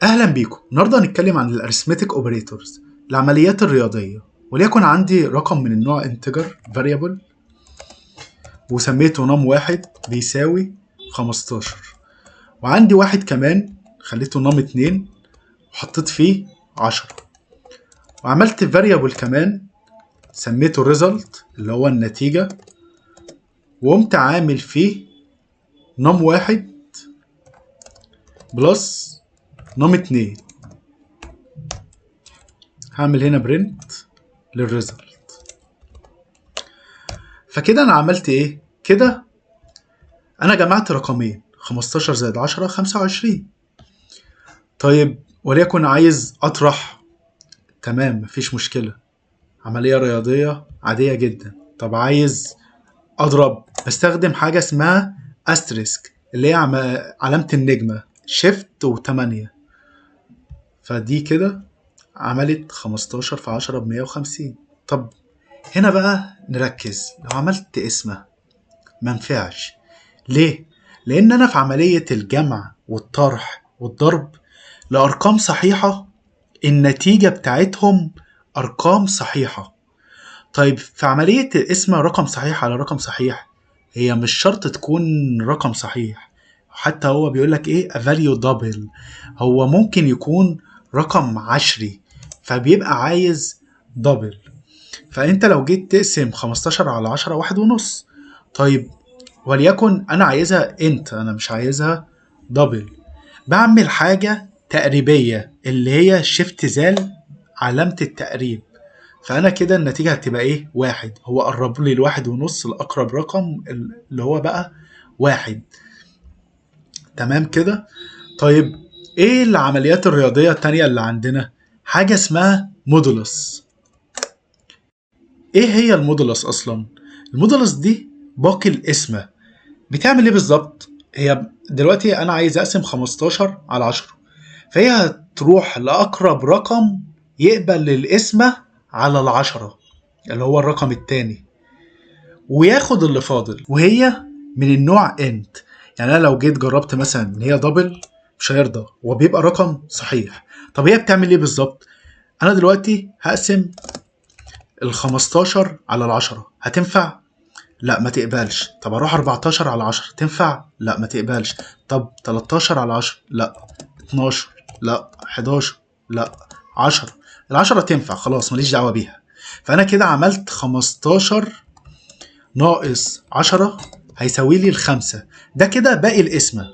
أهلا بيكم. النهاردة هنتكلم عن الاريثمتيك اوبريتورز، العمليات الرياضية. وليكن عندي رقم من النوع انتجر variable وسميته num واحد بيساوي 15، وعندي واحد كمان خليته num اتنين وحطيت فيه 10، وعملت variable كمان سميته result اللي هو النتيجة، وقمت عامل فيه num واحد بلس num اتنين. هعمل هنا print للريزلت. فكده انا عملت ايه؟ كده انا جمعت رقمين، 15 زائد 10 25. طيب وليكن عايز اطرح، تمام مفيش مشكلة، عملية رياضية عادية جدا. طب عايز اضرب، بستخدم حاجة اسمها استريسك اللي هي علامة النجمة شيفت و8. فدي كده عملت 15 في 10 ب150. طب هنا بقى نركز، لو عملت اسمه منفعش. ليه؟ لأن أنا في عملية الجمع والطرح والضرب لأرقام صحيحة النتيجة بتاعتهم أرقام صحيحة. طيب في عملية القسمة رقم صحيح على رقم صحيح، هي مش شرط تكون رقم صحيح. حتى هو بيقولك إيه a value double، هو ممكن يكون رقم عشري فبيبقى عايز دبل. فأنت لو جيت تقسم 15 على 10 واحد ونص. طيب وليكن انا عايزها انت، انا مش عايزها دبل، بعمل حاجة تقريبية اللي هي شيفت زال علامة التقريب. فانا كده النتيجة هتبقى ايه؟ واحد. هو قرب لي الواحد ونص، الاقرب رقم اللي هو بقى واحد. تمام كده. طيب ايه العمليات الرياضية التانية اللي عندنا؟ حاجة اسمها مودولس. ايه هي المودولس اصلا؟ المودولس دي باقي القسمة. بتعمل ايه بالظبط؟ هي دلوقتي انا عايز اقسم 15 على 10، فهي هتروح لاقرب رقم يقبل القسمة على العشرة اللي هو الرقم التاني، وياخد اللي فاضل. وهي من النوع انت، يعني انا لو جيت جربت مثلا ان هي دبل مش هيرضى، وبيبقى رقم صحيح. طب هي بتعمل ايه بالظبط؟ انا دلوقتي هقسم ال 15 على العشرة، هتنفع؟ لا ما تقبلش. طب اروح 14 على 10 تنفع؟ لا ما تقبلش. طب 13 على 10 لا. 12 لا. 11 لا. 10. العشرة تنفع خلاص ماليش دعوة بيها. فانا كده عملت 15 ناقص 10 هيساوي لي الخمسة. ده كده باقي القسمة،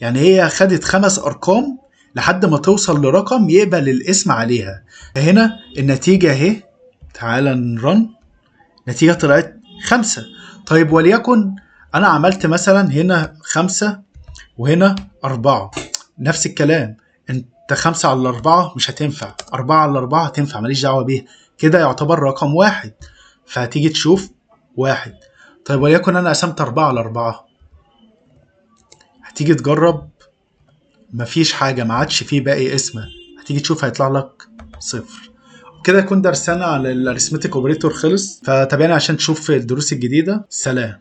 يعني هي خدت 5 ارقام لحد ما توصل لرقم يقبل القسم عليها. هنا النتيجة اهي، تعال نرن. نتيجة طلعت 5. طيب وليكن أنا عملت مثلا هنا 5 وهنا 4، نفس الكلام. أنت 5 على 4 مش هتنفع، 4 على 4 هتنفع ماليش دعوة بيها. كده يعتبر رقم واحد، فهتيجي تشوف واحد. طيب وليكن أنا قسمت 4 على 4، هتيجي تجرب مفيش حاجة، ما عادش فيه باقي اسمه. هتيجي تشوف هيطلع لك صفر. كده يكون درسنا على الاريثمتيك اوبريتور خلص. فتابعنا عشان تشوف الدروس الجديدة. سلام.